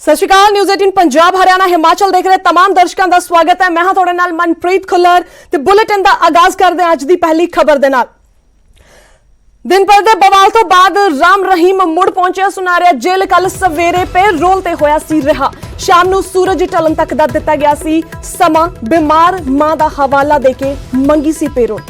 सत श्री अकाल। न्यूज़ 18 पंजाब हरियाणा हिमाचल देख रहे तमाम दर्शकों का स्वागत है। मैं हां तुहाडे नाल मनप्रीत खुल्लर ते बुलेटिन का आगाज करदे हां अज दी पहली खबर दे नाल। दिन भर दे बवाल तो बाद राम रहीम मुड़ पहुंचे सुनारिया जेल। कल सवेरे पेरोल ते होया सी रिहा। शाम नूं सूरज ढलन तक दा दिता गया सी समा। बीमार मां दा हवाला देके मंगी सी पेरोल।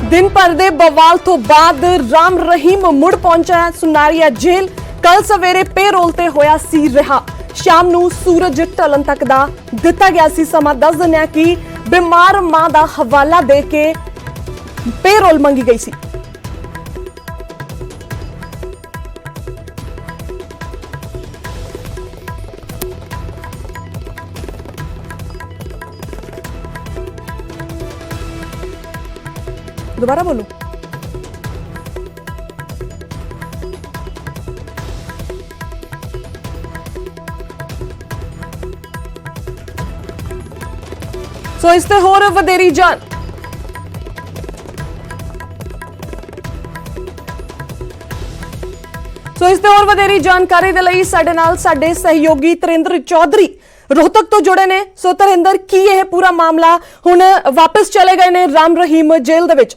दिन भर दे बवाल तो बाद राम रहीम मुड़ पहुंचा है सुनारिया जेल। कल सवेरे पेरोल ते होया सी रिहा। शाम नूं सूरज ढलन तक दा दिता गया सी समा। दस दिना कि बीमार मां दा हवाला दे के पेरोल मंगी गई सी। दोबारा बोलूं? सो इस ते होर वधेरी जान जानकारी दे लई साडे नाल साडे सहयोगी तरिंदर चौधरी रोहतक तो जुड़े ने। सो तरिंदर, की यह पूरा मामला हुण वापस चले गए ने राम रहीम जेल दे विच?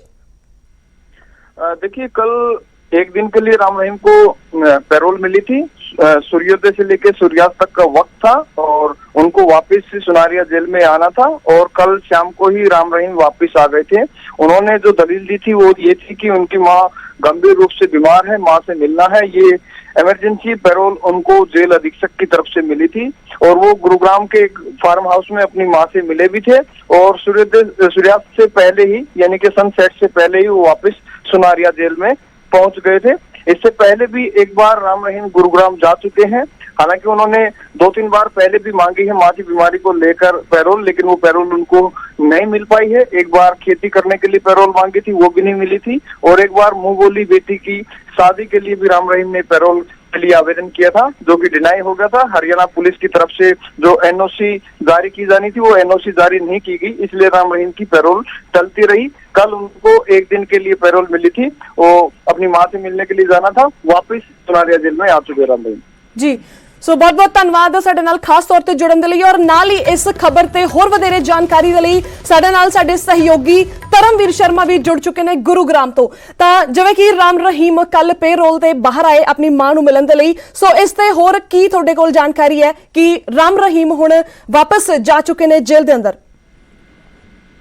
देखिए, कल एक दिन के लिए राम रहीम को पैरोल मिली थी। सूर्योदय से लेकर सूर्यास्त तक का वक्त था और उनको वापस सुनारिया जेल में आना था। और कल शाम को ही राम रहीम वापस आ गए थे। उन्होंने जो दलील दी थी वो ये थी कि उनकी मां गंभीर रूप से बीमार है, मां से मिलना है। ये इमरजेंसी पैरोल उनको जेल अधीक्षक की तरफ से मिली थी और वो गुरुग्राम के एक फार्म हाउस में अपनी मां से मिले भी थे। और सूर्यास्त से पहले ही, यानी कि सनसेट से पहले ही वो वापस सुनारिया जेल में पहुंच गए थे। इससे पहले भी एक बार राम रहीम गुरुग्राम जा चुके हैं। हालांकि उन्होंने 2-3 बार पहले भी मांगी है मां की बीमारी को लेकर पैरोल, लेकिन वो पैरोल उनको नहीं मिल पाई है। एक बार खेती करने के लिए पैरोल मांगी थी, वो भी नहीं मिली थी। और एक बार मुंह बोली बेटी की शादी के लिए भी राम रहीम ने पैरोल के लिए आवेदन किया था, जो कि डिनाई हो गया था। हरियाणा पुलिस की तरफ से जो एनओसी जारी की जानी थी वो एनओसी जारी नहीं की गई, इसलिए राम रहीम की पैरोल टलती रही। कल उनको एक दिन के लिए पैरोल मिली थी, वो अपनी मां से मिलने के लिए जाना था। वापस सुनारिया जेल में आ चुके राम रहीम जी। सो बहुत बहुत धन्यवाद साडे नाल खास तौर ते जुड़न दे लई। और नाल ही इस खबर ते होर वधेरे जानकारी दे लई साडे नाल साडे सहयोगी धर्मवीर शर्मा भी जुड़ चुके ने गुरुग्राम तो। जिवें कि राम रहीम कल पेरोल ते बाहर आए अपनी मां नूं मिलन दे लई। सो इस ते होर की तुहाडे कोल जानकारी है कि राम रहीम हुण वापस जा चुके ने जेल दे अंदर?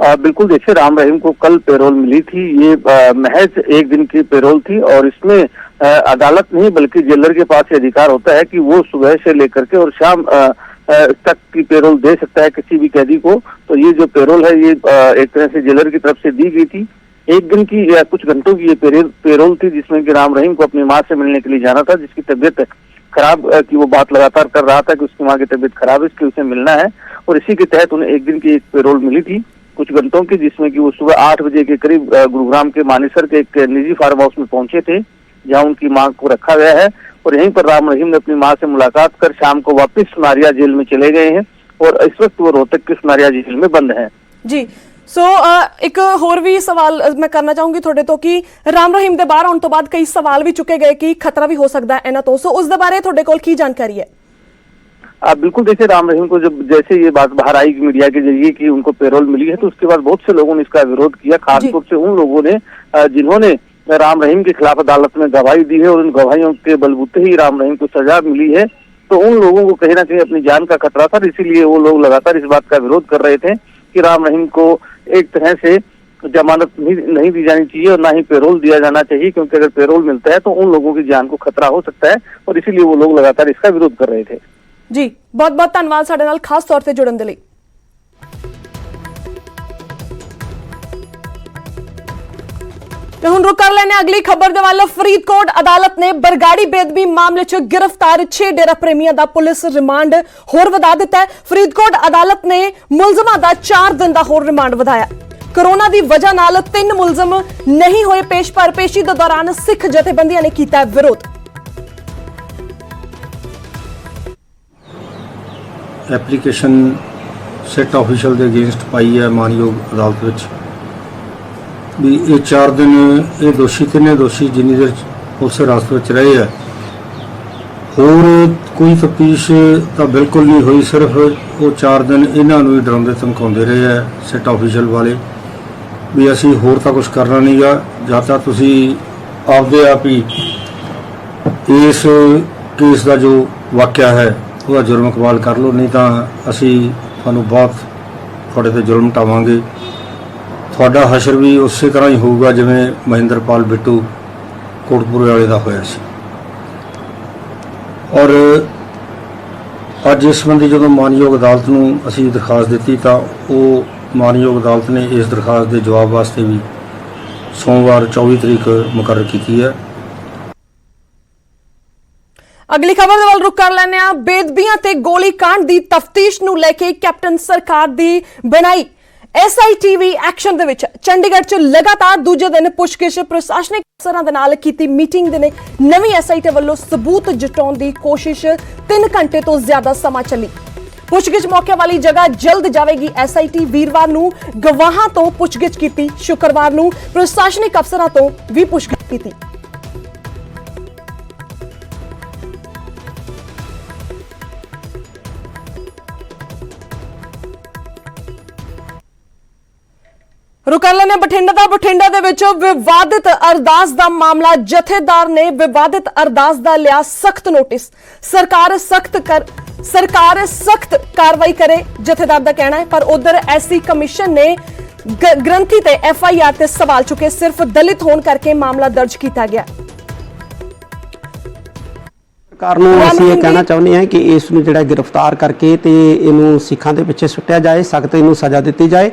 बिल्कुल, देखिए, राम रहीम को कल पेरोल मिली थी। ये महज एक दिन की पेरोल थी और इसमें अदालत नहीं बल्कि जेलर के पास ये अधिकार होता है कि वो सुबह से लेकर के और शाम तक की पेरोल दे सकता है किसी भी कैदी को। तो ये जो पेरोल है ये एक तरह से जेलर की तरफ से दी गई थी। एक दिन की या कुछ घंटों की ये पेरोल थी, जिसमें कि राम रहीम को अपनी मां से मिलने के लिए जाना था, जिसकी तबीयत खराब की वो बात लगातार कर रहा था कि उसकी मां की तबीयत खराब है, इसलिए उसे मिलना है। और इसी के तहत उन्हें एक दिन की एक पेरोल मिली थी कुछ घंटों की, जिसमें कि वो सुबह 8 बजे के करीब गुरुग्राम के मानेसर के एक निजी फार्म हाउस में पहुंचे थे, जहां उनकी मां को रखा गया है। और यहीं पर राम रहीम ने अपनी मां से मुलाकात कर शाम को वापस सुनारिया जेल में चले गए हैं और इस वक्त वो रोहतक की सुनारिया जेल में बंद हैं। जी। सो एक होर भी सवाल मैं करना चाहूंगी थोड़े तो कि राम रहीम दे बाहर आने तो बाद कई सवाल भी चुके गए कि खतरा भी हो सकता है इन्हां तो। सो उस दे बारे थोड़े कोल की जानकारी है? बिल्कुल, देखिए, राम रहीम को जब जैसे ये बात बाहर आई मीडिया के जरिए कि उनको पेरोल मिली है, तो उसके बाद बहुत से लोगों ने इसका विरोध किया। खासतौर से उन लोगों ने जिन्होंने राम रहीम के खिलाफ अदालत में गवाही दी है और उन गवाहियों के बलबूते ही राम रहीम को सजा मिली है। तो उन लोगों को कहीं ना कहीं अपनी जान का खतरा था, इसीलिए वो लोग लगातार इस बात का विरोध कर रहे थे कि राम रहीम को एक तरह से जमानत नहीं दी जानी चाहिए और ना ही पेरोल दिया जाना चाहिए, क्योंकि अगर पेरोल मिलता है तो उन लोगों की जान को खतरा हो सकता है और इसीलिए वो लोग लगातार इसका विरोध कर रहे थे। जी, बहुत बहुत धन्यवाद साडे नाल खास तौर से जुड़न दे लई। तो हुण रुक कर लेने अगली खबर दे वाल। फरीदकोट अदालत ने बरगाड़ी बेदबी मामले च गिरफ्तार 6 डेरा प्रेमियों का पुलिस रिमांड होर वधा दिता है। फरीदकोट अदालत ने मुलजमां दा 4 दिन का होर रिमांड वधाया। कोरोना की वजह नाल 3 मुलजम नहीं होए पेश, पर पेशी के दौरान सिख जथेबंदियां ने किया विरोध। ਐਪਲੀਕੇਸ਼ਨ ਸਿਟ ਆਫੀਸ਼ਲ ਦੇ ਅਗੇਂਸਟ ਪਾਈ ਹੈ ਮਾਨਯੋਗ ਅਦਾਲਤ ਵਿੱਚ ਵੀ ਇਹ 4 ਦਿਨ ਇਹ ਦੋਸ਼ੀ ਤਿੰਨੇ ਦੋਸ਼ੀ ਜਿੰਨੀ ਦੇਰ ਪੁਲਿਸ ਹਿਰਾਸਤ ਵਿੱਚ ਰਹੇ ਆ ਹੋਰ ਕੋਈ ਤਫਤੀਸ਼ ਤਾਂ ਬਿਲਕੁਲ ਨਹੀਂ ਹੋਈ, ਸਿਰਫ ਉਹ 4 ਦਿਨ ਇਹਨਾਂ ਨੂੰ ਹੀ ਡਰਾਉਂਦੇ ਧਮਕਾਉਂਦੇ ਰਹੇ ਆ ਸਿਟ ਆਫੀਸ਼ਲ ਵਾਲੇ ਵੀ ਅਸੀਂ ਹੋਰ ਤਾਂ ਕੁਝ ਕਰਨਾ ਨਹੀਂ ਗਾ, ਜਾਂ ਤਾਂ ਤੁਸੀਂ ਆਪਦੇ ਆਪ ਹੀ ਇਸ ਕੇਸ ਦਾ ਜੋ ਵਾਕਿਆ ਹੈ ਉਹਦਾ ਜੁਰਮ ਕਬਾਲ ਕਰ ਲਓ, ਨਹੀਂ ਤਾਂ ਅਸੀਂ ਤੁਹਾਨੂੰ ਬਹੁਤ ਤੁਹਾਡੇ ਤੇ ਜ਼ੁਲਮ ਢਾਵਾਂਗੇ। ਤੁਹਾਡਾ ਹਸ਼ਰ ਵੀ ਉਸੇ ਤਰ੍ਹਾਂ ਹੀ ਹੋਊਗਾ ਜਿਵੇਂ ਮਹਿੰਦਰਪਾਲ ਬਿੱਟੂ ਕੋਟਪੁਰੇ ਵਾਲੇ ਦਾ ਹੋਇਆ ਸੀ। ਔਰ ਅੱਜ ਇਸ ਸੰਬੰਧੀ ਜਦੋਂ ਮਾਨਯੋਗ ਅਦਾਲਤ ਨੂੰ ਅਸੀਂ ਦਰਖਾਸਤ ਦਿੱਤੀ ਤਾਂ ਉਹ ਮਾਨਯੋਗ ਅਦਾਲਤ ਨੇ ਇਸ ਦਰਖਾਸਤ ਦੇ ਜਵਾਬ ਵਾਸਤੇ ਵੀ ਸੋਮਵਾਰ 24 ਤਰੀਕ ਮੁਕਰਰ ਕੀਤੀ ਹੈ। ਅਗਲੀ ਖਬਰ ਦੇ ਵੱਲ ਰੁਕ ਕਰ ਲੈਂਦੇ ਹਾਂ। ਬੇਦਬੀਆਂ ਤੇ ਗੋਲੀ ਕਾਂਡ ਦੀ ਤਫਤੀਸ਼ ਨੂੰ ਲੈ ਕੇ ਕੈਪਟਨ ਸਰਕਾਰ ਦੀ ਬਣਾਈ SITV ਐਕਸ਼ਨ ਦੇ ਵਿੱਚ ਚੰਡੀਗੜ੍ਹ 'ਚ ਲਗਾਤਾਰ ਦੂਜੇ ਦਿਨ ਪੁੱਛਗਿੱਛ ਪ੍ਰਸ਼ਾਸਨਿਕ ਅਫਸਰਾਂ ਦੇ ਨਾਲ ਕੀਤੀ ਮੀਟਿੰਗ ਦੇ ਨੇ ਨਵੀਂ SIT ਵੱਲੋਂ ਸਬੂਤ ਜੁਟਾਉਣ ਦੀ ਕੋਸ਼ਿਸ਼ 3 ਘੰਟੇ ਤੋਂ ਜ਼ਿਆਦਾ ਸਮਾਂ ਚੱਲੀ। ਪੁੱਛਗਿੱਛ ਮੌਕੇ ਵਾਲੀ ਜਗ੍ਹਾ ਜਲਦ ਜਾਵੇਗੀ SIT। ਵੀਰਵਾਰ ਨੂੰ ਗਵਾਹਾਂ ਤੋਂ ਪੁੱਛਗਿੱਛ ਕੀਤੀ, ਸ਼ੁੱਕਰਵਾਰ ਨੂੰ ਪ੍ਰਸ਼ਾਸਨਿਕ ਅਫਸਰਾਂ ਤੋਂ ਵੀ ਪੁੱਛਗਿੱਛ ਕੀਤੀ। रुक कर लेने बठिंडा दे विच विवादित अरदास दा मामला। जथेदार ने विवादित अरदास दा लिया सख्त नोटिस। सरकार सख्त कार्रवाई करे, जथेदार दा कहना है। पर उधर SC कमीशन ने ग्रंथी ते FIR ते सवाल चुके। सिर्फ दलित होने करके मामला दर्ज किया गया। सरकार ਨੂੰ ਅਸੀਂ ਇਹ ਕਹਿਣਾ ਚਾਹੁੰਦੇ ਹਾਂ ਕਿ ਇਸ ਨੂੰ ਜਿਹੜਾ गिरफ्तार करके ਤੇ ਇਹਨੂੰ ਸਿੱਖਾਂ ਦੇ ਪਿੱਛੇ ਸੁੱਟਿਆ ਜਾਏ, ਸਖਤ ਇਹਨੂੰ ਸਜ਼ਾ ਦਿੱਤੀ ਜਾਏ।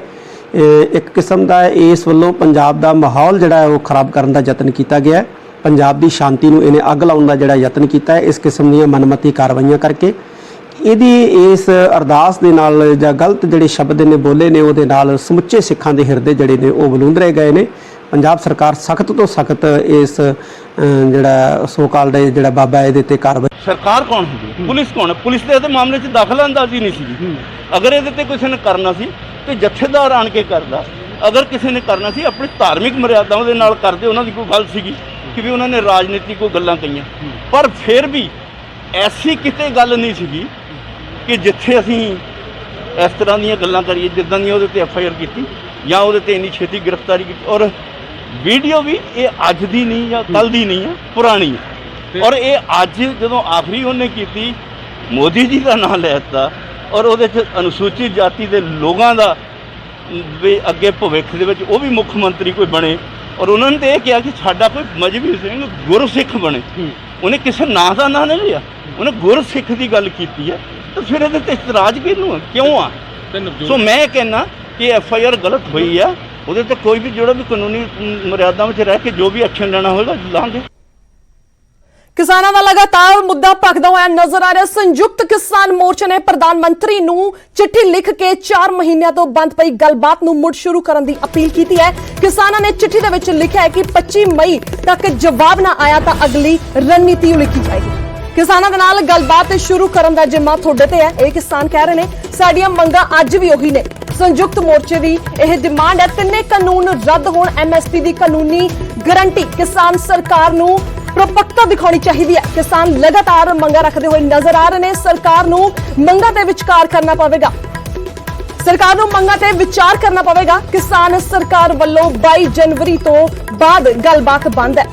एक किस्म का इस वालों पंजाब का माहौल जोड़ा है वो खराब करने का यत्न किया गया है। पंजाब की शांति को इन्हें अग लाने का जोड़ा यत्न किया है। इस किस्म दी मनमती कार्रवाइयां करके इहदी इस अरदास दे नाल जां गलत जिहड़े शब्द ने बोले ने उहदे नाल समुचे सिखां दे हिरदे जिहड़े ने वो बलूंदरे गए ने। पंजाब सरकार सख्त तो सख्त इस जिहड़ा सो कॉल्ड जिहड़ा बाबा इहदे ते कार्रवाई। सरकार कौन होगी? पुलिस कौन है? पुलिस ने इस मामले 'च दखल अंदाजी नहीं सी। अगर इहदे ते किसी ने करना सी तो जथेदार आन के करदा। अगर किसी ने करना सी अपनी धार्मिक मर्यादाओं के नाल करदे। उन्हां दी कोई गल सीगी कि भी उन्होंने राजनीति को गल्लां कहीआं, पर फिर भी ऐसी किते गल नहीं सीगी कि जिथे असीं इस तरह दीयां गल्लां करिए जिद्दां दी उहदे ते FIR कीती या उहदे ते इन्नी छेती गिरफ्तारी की। और वीडियो भी ये अज दी नहीं या कल दी नहीं है, पुरानी है। और ये अज जदों आखिरी उन्हें कीती मोदी जी का नाम लै दित्ता और ਉਹਦੇ 'ਚ अनुसूचित जाति के लोगों का भी अगे भविख दे विच वो भी मुख मंत्री कोई बने। और उन्होंने तो यह कहा कि साडा कोई मजहबी सिंह गुरसिख बने। उन्हें किसी नां का नाम नहीं लिया, उन्हें गुरसिख की गल की है। तो फिर ये इतराज क्यों आ? सो मैं कहना कि FIR गलत हुई है, वो तो कोई भी जो भी कानूनी मर्यादा में रह के जो भी एक्शन लेना होगा लांगे। किसानों का लगातार मुद्दा भखदा होया नजर आ रहा। संयुक्त किसान मोर्चा ने प्रधानमंत्री नूं चिट्ठी लिख के 4 महीनों तो बंद पई गलबात नूं मुड़ शुरू करने की अपील की है। किसानों ने चिट्ठी दे विच लिखा है कि 25 मई तक जवाब ना आया तो अगली रणनीति उलीकी जाएगी। किसानों के नाल गलबात शुरू करने का जिम्मा तुहाडे ते है। ये किसान कह रहे हैं साडियां मंगां अज भी उही ने। संयुक्त मोर्चे की यह डिमांड है तिन्ने कानून रद्द होण, MSP की कानूनी गारंटी। किसान सरकार नूं प्रपक्ता दिखानी चाहिए है। किसान लगातार मंगा रखते हुए नजर आ रहे हैं। सरकार नूं मंगां ते विचार करना पवेगा। सरकार नूं मंगां ते विचार करना पवेगा। किसान सरकार वल्लों 22 जनवरी तो बाद गलबात बंद है,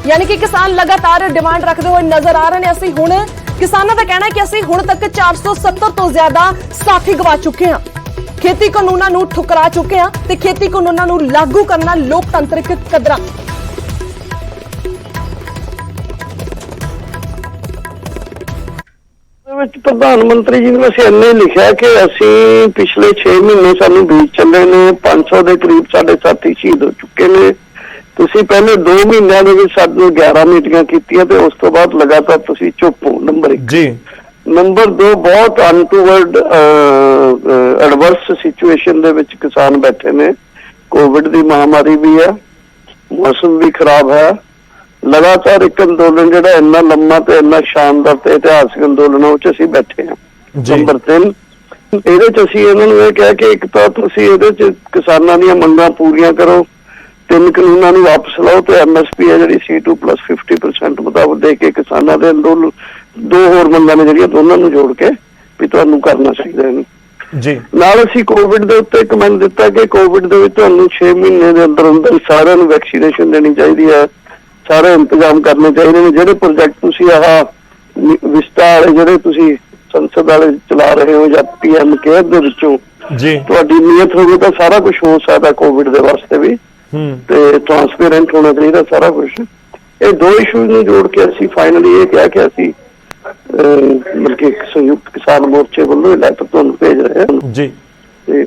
यानी कि किसान लगातार डिमांड रखते हुए नजर आ रहे हैं। असीं हुण किसानों का कहना है कि असीं हुण तक 470 तो ज्यादा साथी गवा चुके हैं। खेती कानूनां नूं ठुकरा चुके हैं ते खेती कानूनां नूं लागू करना लोकतंत्रिक कदरां। प्रधानमंत्री जी ने वैसे इन्ने लिखा कि असी पिछले 6 महीने सानू बीत चले ने 500 के करीब साडे साथी शहीद हो चुके ने। तुसी पहले 2 महीनों के सानू 11 मीटिंगां कीतियां ते उस तो बाद लगातार तुसी चुप हो। नंबर 1 जी। नंबर 2 बहुत अनटूवर्ड एडवर्स सिचुएशन दे विच किसान बैठे ने। कोविड की महामारी भी है, मौसम भी खराब है। लगातार एक अंदोलन जिहड़ा इन्ना लंबा ते इन्ना शानदार ते इतिहासिक अंदोलन उच असीं बैठे हैं। ਨੰਬਰ 3 ਇਹਦੇ ਚ ਅਸੀਂ ਇਹਨਾਂ ਨੂੰ ਇਹ ਕਿਹਾ ਕਿ ਇੱਕ ਤਾਂ ਤੁਸੀਂ ਇਹਦੇ ਚ ਕਿਸਾਨਾਂ ਦੀਆਂ ਮੰਗਾਂ ਪੂਰੀਆਂ ਕਰੋ, 3 ਕਾਨੂੰਨਾਂ ਨੂੰ ਵਾਪਸ ਲਾਓ ਤੇ MSP ਹੈ ਜਿਹੜੀ C2 + 50% ਮੁਤਾਬਕ ਦੇ ਕੇ ਕਿਸਾਨਾਂ ਦੇ ਅੰਦਰ 2 ਹੋਰ ਮੰਗਾਂ ਨੇ ਜਿਹੜੀਆਂ ਦੋਨਾਂ ਨੂੰ ਜੋੜ ਕੇ ਵੀ ਤੁਹਾਨੂੰ ਕਰਨਾ ਚਾਹੀਦਾ ਇਹਨੂੰ ਜੀ। ਨਾਲ ਅਸੀਂ ਕੋਵਿਡ ਦੇ ਉੱਤੇ ਕਮੈਂਟ ਦਿੱਤਾ ਕਿ ਕੋਵਿਡ ਦੇ ਵਿੱਚ ਤੁਹਾਨੂੰ 6 ਮਹੀਨੇ ਦੇ ਅੰਦਰ ਅੰਦਰ ਸਾਰਿਆਂ ਨੂੰ ਵੈਕਸੀਨੇਸ਼ਨ ਦੇਣੀ ਚਾਹੀਦੀ ਹੈ, ਸਾਰੇ ਇੰਤਜ਼ਾਮ ਕਰਨੇ ਚਾਹੀਦੇ ਨੇ। ਜਿਹੜੇ ਪ੍ਰੋਜੈਕਟ ਤੁਸੀਂ ਵਿਸਤਾ ਵਾਲੇ ਜਿਹੜੇ ਤੁਸੀਂ ਸੰਸਦ ਵਾਲੇ ਚਲਾ ਰਹੇ ਹੋ ਜਾਂ PM ਕੇਅਰ ਦੇ ਵਿੱਚੋਂ ਜੀ ਤੁਹਾਡੀ ਨੀਅਤ ਹੋਵੇ ਤਾਂ ਸਾਰਾ ਕੁਝ ਹੋ ਸਕਦਾ ਕੋਵਿਡ ਦੇ ਵਾਸਤੇ ਵੀ, ਤੇ ਟ੍ਰਾਂਸਪੇਰੈਂਟ ਹੋਣਾ ਚਾਹੀਦਾ ਸਾਰਾ ਕੁਝ। ਇਹ 2 ਇਸ਼ੂਜ਼ ਨੂੰ ਜੋੜ ਕੇ ਅਸੀਂ ਫਾਈਨਲੀ ਇਹ ਕਿਹਾ ਕਿ ਅਸੀਂ ਬਲਕਿ ਸੰਯੁਕਤ ਕਿਸਾਨ ਮੋਰਚੇ ਵੱਲੋਂ ਲੈਟਰ ਤੁਹਾਨੂੰ ਭੇਜ ਰਹੇ ਹਾਂ ਜੀ। ਤੇ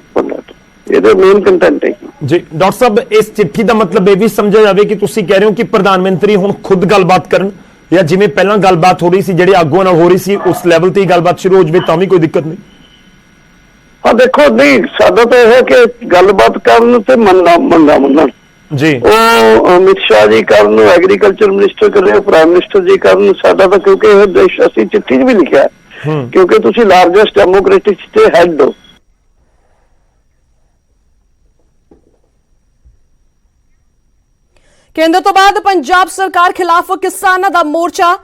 ਇਹਦੇ ਮੇਨ ਕੰਟੈਂਟ ਹੈ ਜੀ ਡਾਕਟਰ ਸਾਹਿਬ, ਇਸ ਚਿੱਠੀ ਦਾ ਮਤਲਬ ਇਹ ਵੀ ਸਮਝਿਆ ਜਾਵੇ ਕਿ ਤੁਸੀਂ ਕਹਿ ਰਹੇ ਹੋ ਕਿ ਪ੍ਰਧਾਨ ਮੰਤਰੀ ਹੁਣ ਖੁਦ ਗੱਲਬਾਤ ਕਰਨ, ਜਾਂ ਜਿਵੇਂ ਪਹਿਲਾਂ ਗੱਲਬਾਤ ਹੋ ਰਹੀ ਸੀ ਜਿਹੜੇ ਆਗੂਆਂ ਨਾਲ ਹੋ ਰਹੀ ਸੀ ਉਸ ਲੈਵਲ ਤੇ ਹੀ ਗੱਲਬਾਤ ਸ਼ੁਰੂ ਹੋ ਜਾਵੇ ਤਾਂ ਵੀ ਕੋਈ ਦਿੱਕਤ ਨਹੀਂ? ਹਾਂ ਦੇਖੋ, ਨਹੀਂ ਸਾਡਾ ਤਾਂ ਇਹ ਹੈ ਕਿ ਗੱਲਬਾਤ ਕਰਨ ਤੇ ਮੰਨਣ ਜੀ। ਉਹ ਅਮਿਤ ਸ਼ਾਹ ਜੀ ਕਰਨ, ਐਗਰੀਕਲਚਰ ਮਿਨਿਸਟਰ ਕਰੇ, ਪ੍ਰਾਈਮ ਮਿਨਿਸਟਰ ਜੀ ਕਰਨ, ਸਾਡਾ ਤਾਂ ਕਿਉਂਕਿ ਇਹ ਦੇਸ਼ ਅਸੀਂ ਚਿੱਠੀ 'ਚ ਵੀ ਲਿਖਿਆ ਕਿਉਂਕਿ ਤੁਸੀਂ ਲਾਰਜੈਸਟ ਡੈਮੋਕ੍ਰੇਟਿਕ ਤੇ ਹੈਡ ਹੋ। ਕੇਂਦਰ ਤੋਂ ਬਾਅਦ ਪੰਜਾਬ ਸਰਕਾਰ ਖਿਲਾਫ ਕਿਸਾਨਾਂ ਦਾ ਮੋਰਚਾ,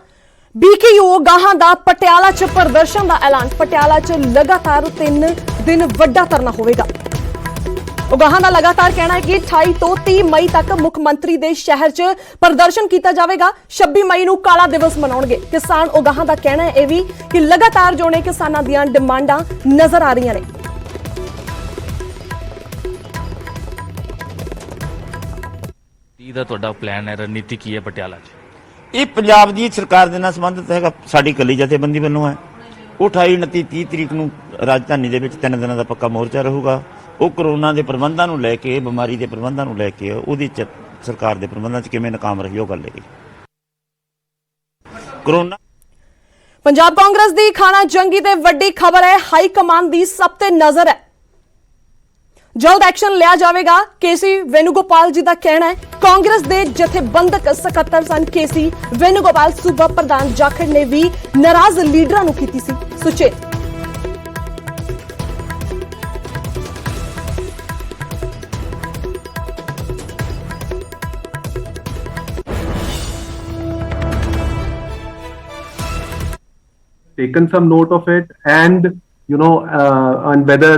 BKU ਗਾਹਾਂ ਦਾ ਪਟਿਆਲਾ 'ਚ ਪ੍ਰਦਰਸ਼ਨ ਦਾ ਐਲਾਨ। ਪਟਿਆਲਾ 'ਚ ਲਗਾਤਾਰ 3 ਦਿਨ ਵੱਡਾ ਧਰਨਾ ਹੋਵੇਗਾ। ਉਗਾਹਾਂ ਦਾ ਲਗਾਤਾਰ ਕਹਿਣਾ ਹੈ ਕਿ 28 ਤੋਂ 30 ਮਈ ਤੱਕ ਮੁੱਖ ਮੰਤਰੀ ਦੇ ਸ਼ਹਿਰ 'ਚ ਪ੍ਰਦਰਸ਼ਨ ਕੀਤਾ ਜਾਵੇਗਾ। 26 ਮਈ ਨੂੰ ਕਾਲਾ ਦਿਵਸ ਮਨਾਉਣਗੇ ਕਿਸਾਨ। ਉਗਾਹਾਂ ਦਾ ਕਹਿਣਾ ਹੈ ਇਹ ਵੀ ਕਿ ਲਗਾਤਾਰ ਜੋ ਨੇ ਕਿਸਾਨਾਂ ਦੀਆਂ ਡਿਮਾਂਡਾਂ ਨਜ਼ਰ ਆ ਰਹੀਆਂ ਨੇ। ਦਾ ਤੁਹਾਡਾ ਪਲਾਨ ਹੈ, ਰਣਨੀਤੀ ਕੀ ਹੈ ਪਟਿਆਲਾ 'ਚ? ਇਹ ਪੰਜਾਬ ਦੀ ਸਰਕਾਰ ਦੇ ਨਾਲ ਸੰਬੰਧਿਤ ਹੈਗਾ, ਸਾਡੀ ਇਕੱਲੀ ਜਥੇਬੰਦੀ ਵੱਲੋਂ ਹੈ। ਉਹ 28, 29, 30 ਤਰੀਕ ਨੂੰ ਰਾਜਧਾਨੀ ਦੇ ਵਿੱਚ 3 ਦਿਨਾਂ ਦਾ ਪੱਕਾ ਮੋਰਚਾ ਰਹੂਗਾ। ਉਹ ਕਰੋਨਾ ਦੇ ਪ੍ਰਬੰਧਾਂ ਨੂੰ ਲੈ ਕੇ, ਬਿਮਾਰੀ ਦੇ ਪ੍ਰਬੰਧਾਂ ਨੂੰ ਲੈ ਕੇ, ਉਹਦੀ ਸਰਕਾਰ ਦੇ ਪ੍ਰਬੰਧਾਂ 'ਚ ਕਿਵੇਂ ਨਾਕਾਮ ਰਹੀ ਉਹ ਗੱਲ ਹੈ। ਕਰੋਨਾ ਪੰਜਾਬ ਕਾਂਗਰਸ ਦੀ ਖਾਣਾ ਜੰਗੀ ਤੇ ਵੱਡੀ ਖਬਰ ਹੈ, ਹਾਈ ਕਮਾਂਡ ਦੀ ਸਭ ਤੇ ਨਜ਼ਰ ਹੈ। ਜਲਦ ਐਕਸ਼ਨ ਲਿਆ ਜਾਵੇਗਾ। KC ਵੇਣੂਗੋਪਾਲ ਜੀ ਦਾ ਕਹਿਣਾ ਹੈ। ਕਾਂਗਰਸ ਦੇ ਜਥੇਬੰਦਕ ਸਕੱਤਰ ਸਨ KC ਵੇਣੂਗੋਪਾਲ। ਸੂਬਾ ਪ੍ਰਧਾਨ ਜਾਖੜ ਨੇ ਵੀ ਨਾਰਾਜ਼ ਲੀਡਰਾਂ ਨੂੰ ਕੀਤੀ ਸੀ ਸੁਚੇਤ। taken some note of it, and and whether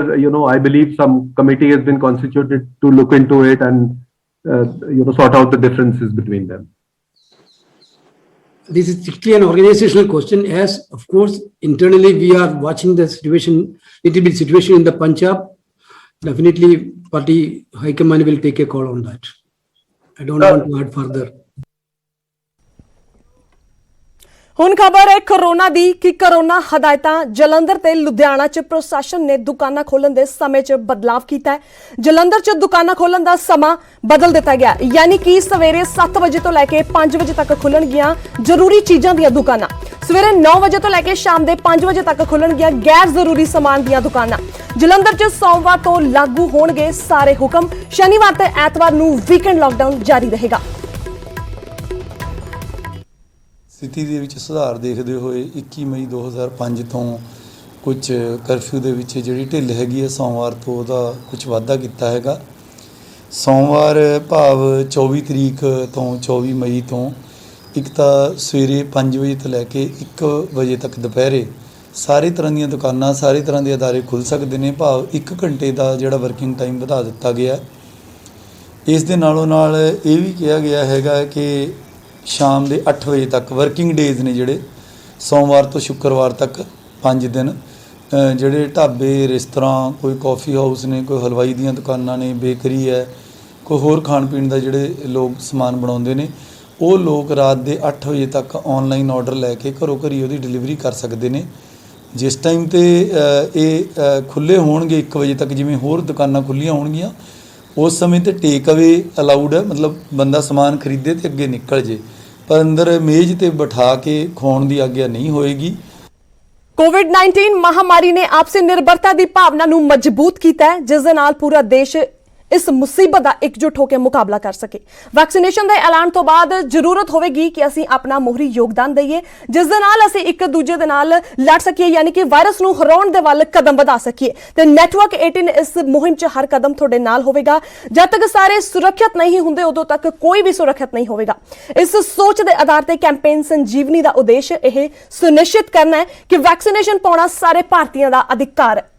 I believe some committee has been constituted to look into it and sort out the differences between them. This is strictly an organizational question, as of course internally we are watching the situation, little bit situation in the Punjab. Definitely party high command will take a call on that. I don't want to add further. ਹੁਣ ਖਬਰ ਹੈ corona ਦੀ ਕਿ corona ਹਦਾਇਤਾਂ ਜਲੰਧਰ ਤੇ ਲੁਧਿਆਣਾ 'ਚ ਪ੍ਰਸ਼ਾਸਨ ਨੇ ਦੁਕਾਨਾਂ ਖੋਲਣ ਦੇ ਸਮੇਂ 'ਚ ਬਦਲਾਵ ਕੀਤਾ ਹੈ। ਜਲੰਧਰ 'ਚ ਦੁਕਾਨਾਂ ਖੋਲਣ ਦਾ ਸਮਾਂ ਬਦਲ ਦਿੱਤਾ ਗਿਆ, ਯਾਨੀ ਕਿ ਸਵੇਰੇ 7 ਵਜੇ ਤੋਂ ਲੈ ਕੇ 5 ਵਜੇ ਤੱਕ ਖੁੱਲਣਗੀਆਂ ਜ਼ਰੂਰੀ ਚੀਜ਼ਾਂ ਦੀਆਂ ਦੁਕਾਨਾਂ। ਸਵੇਰੇ 9 ਵਜੇ ਤੋਂ ਲੈ ਕੇ ਸ਼ਾਮ ਦੇ 5 ਵਜੇ ਤੱਕ ਖੁੱਲਣਗੀਆਂ ਗੈਰ ਜ਼ਰੂਰੀ ਸਮਾਨ ਦੀਆਂ ਦੁਕਾਨਾਂ। ਜਲੰਧਰ 'ਚ ਸੋਮਵਾਰ ਤੋਂ ਲਾਗੂ ਹੋਣਗੇ ਸਾਰੇ ਹੁਕਮ। ਸ਼ਨੀਵਾਰ ਤੇ ਐਤਵਾਰ ਨੂੰ ਵੀਕਐਂਡ ਲਾਕਡਾਊਨ ਜਾਰੀ ਰਹੇਗਾ। ਸਥਿਤੀ ਦੇ ਵਿੱਚ ਸੁਧਾਰ ਦੇਖਦੇ ਹੋਏ 21 ਮਈ 2005 ਤੋਂ ਕੁਝ ਕਰਫਿਊ ਦੇ ਵਿੱਚ ਜਿਹੜੀ ਢਿੱਲ ਹੈਗੀ ਹੈ, ਸੋਮਵਾਰ ਤੋਂ ਉਹਦਾ ਕੁਝ ਵਾਧਾ ਕੀਤਾ ਹੈਗਾ। ਸੋਮਵਾਰ ਭਾਵ 24 ਤਰੀਕ ਤੋਂ 24 ਮਈ ਤੋਂ ਇੱਕ ਤਾਂ ਸਵੇਰੇ 5 ਵਜੇ ਤੋਂ ਲੈ ਕੇ 1 ਵਜੇ ਤੱਕ ਦੁਪਹਿਰੇ ਸਾਰੇ ਤਰ੍ਹਾਂ ਦੀਆਂ ਦੁਕਾਨਾਂ, ਸਾਰੇ ਤਰ੍ਹਾਂ ਦੇ ਅਦਾਰੇ ਖੁੱਲ੍ਹ ਸਕਦੇ ਨੇ, ਭਾਵ 1 ਘੰਟੇ ਦਾ ਜਿਹੜਾ ਵਰਕਿੰਗ ਟਾਈਮ ਵਧਾ ਦਿੱਤਾ ਗਿਆ। ਇਸ ਦੇ ਨਾਲੋਂ ਨਾਲ ਇਹ ਵੀ ਕਿਹਾ ਗਿਆ ਹੈਗਾ ਕਿ ਸ਼ਾਮ ਦੇ 8 ਵਜੇ ਤੱਕ ਵਰਕਿੰਗ ਡੇਜ਼ ਨੇ ਜਿਹੜੇ ਸੋਮਵਾਰ ਤੋਂ ਸ਼ੁੱਕਰਵਾਰ ਤੱਕ 5 ਦਿਨ ਜਿਹੜੇ ਢਾਬੇ, ਰੈਸਟੋਰਾਂ, ਕੋਈ ਕਾਫੀ ਹਾਊਸ ਨੇ, ਕੋਈ ਹਲਵਾਈ ਦੀਆਂ ਦੁਕਾਨਾਂ ਨੇ, ਬੇਕਰੀ ਹੈ, ਕੋਈ ਹੋਰ ਖਾਣ ਪੀਣ ਦਾ ਜਿਹੜੇ ਲੋਕ ਸਮਾਨ ਬਣਾਉਂਦੇ ਨੇ, ਉਹ ਲੋਕ ਰਾਤ ਦੇ 8 ਵਜੇ ਤੱਕ ਆਨਲਾਈਨ ਆਰਡਰ ਲੈ ਕੇ ਘਰੋਂ ਘਰੀ ਉਹਦੀ ਡਿਲੀਵਰੀ ਕਰ ਸਕਦੇ ਨੇ। ਜਿਸ ਟਾਈਮ 'ਤੇ ਇਹ ਖੁੱਲ੍ਹੇ ਹੋਣਗੇ 1 ਵਜੇ ਤੱਕ, ਜਿਵੇਂ ਹੋਰ ਦੁਕਾਨਾਂ ਖੁੱਲ੍ਹੀਆਂ ਹੋਣਗੀਆਂ, ਉਸ ਸਮੇਂ 'ਤੇ ਟੇਕ ਅਵੇ ਅਲਾਊਡ ਹੈ, ਮਤਲਬ ਬੰਦਾ ਸਮਾਨ ਖਰੀਦੇ ਤੇ ਅੱਗੇ ਨਿਕਲ ਜੇ, ਪਰ ਅੰਦਰ ਮੇਜ਼ ਤੇ ਬਿਠਾ ਕੇ ਖਵਾਉਣ ਦੀ ਆਗਿਆ ਨਹੀਂ ਹੋਏਗੀ। ਕੋਵਿਡ-19 ਮਹਾਮਾਰੀ ਨੇ ਆਪਸੀ ਨਿਰਭਰਤਾ ਦੀ ਭਾਵਨਾ ਨੂੰ ਮਜ਼ਬੂਤ ਕੀਤਾ ਹੈ, ਜਿਸ ਦੇ ਨਾਲ ਪੂਰਾ ਦੇਸ਼ ਇਸ ਮੁਸੀਬਤ ਦਾ ਇਕਜੁੱਟ ਹੋ ਕੇ ਮੁਕਾਬਲਾ ਕਰ ਸਕੇ। ਵੈਕਸੀਨੇਸ਼ਨ ਦੇ ਐਲਾਨ ਤੋਂ ਬਾਅਦ ਜ਼ਰੂਰਤ ਹੋਵੇਗੀ ਕਿ ਅਸੀਂ ਆਪਣਾ ਮੋਹਰੀ ਯੋਗਦਾਨ ਦਈਏ, ਜਿਸ ਦੇ ਨਾਲ ਅਸੀਂ ਇੱਕ ਦੂਜੇ ਦੇ ਨਾਲ ਲੜ ਸਕੀਏ, ਯਾਨੀ ਕਿ ਵਾਇਰਸ ਨੂੰ ਹਰਾਉਣ ਦੇ ਵੱਲ ਕਦਮ ਵਧਾ ਸਕੀਏ। ਤੇ ਨੈਟਵਰਕ 18 ਇਸ ਮੁਹਿੰਮ 'ਚ ਹਰ ਕਦਮ ਤੁਹਾਡੇ ਨਾਲ ਹੋਵੇਗਾ। ਜਦ ਤੱਕ ਸਾਰੇ ਸੁਰੱਖਿਅਤ ਨਹੀਂ ਹੁੰਦੇ ਉਦੋਂ ਤੱਕ ਕੋਈ ਵੀ ਸੁਰੱਖਿਅਤ ਨਹੀਂ ਹੋਵੇਗਾ। ਇਸ ਸੋਚ ਦੇ ਆਧਾਰ ਤੇ ਕੈਂਪੇਨ ਸੰਜੀਵਨੀ ਦਾ ਉਦੇਸ਼ ਇਹ ਸੁਨਿਸ਼ਚਿਤ ਕਰਨਾ ਹੈ ਕਿ ਵੈਕਸੀਨੇਸ਼ਨ ਪਾਉਣਾ ਸਾਰੇ ਭਾਰਤੀਆਂ ਦਾ ਅਧਿਕਾਰ ਹੈ।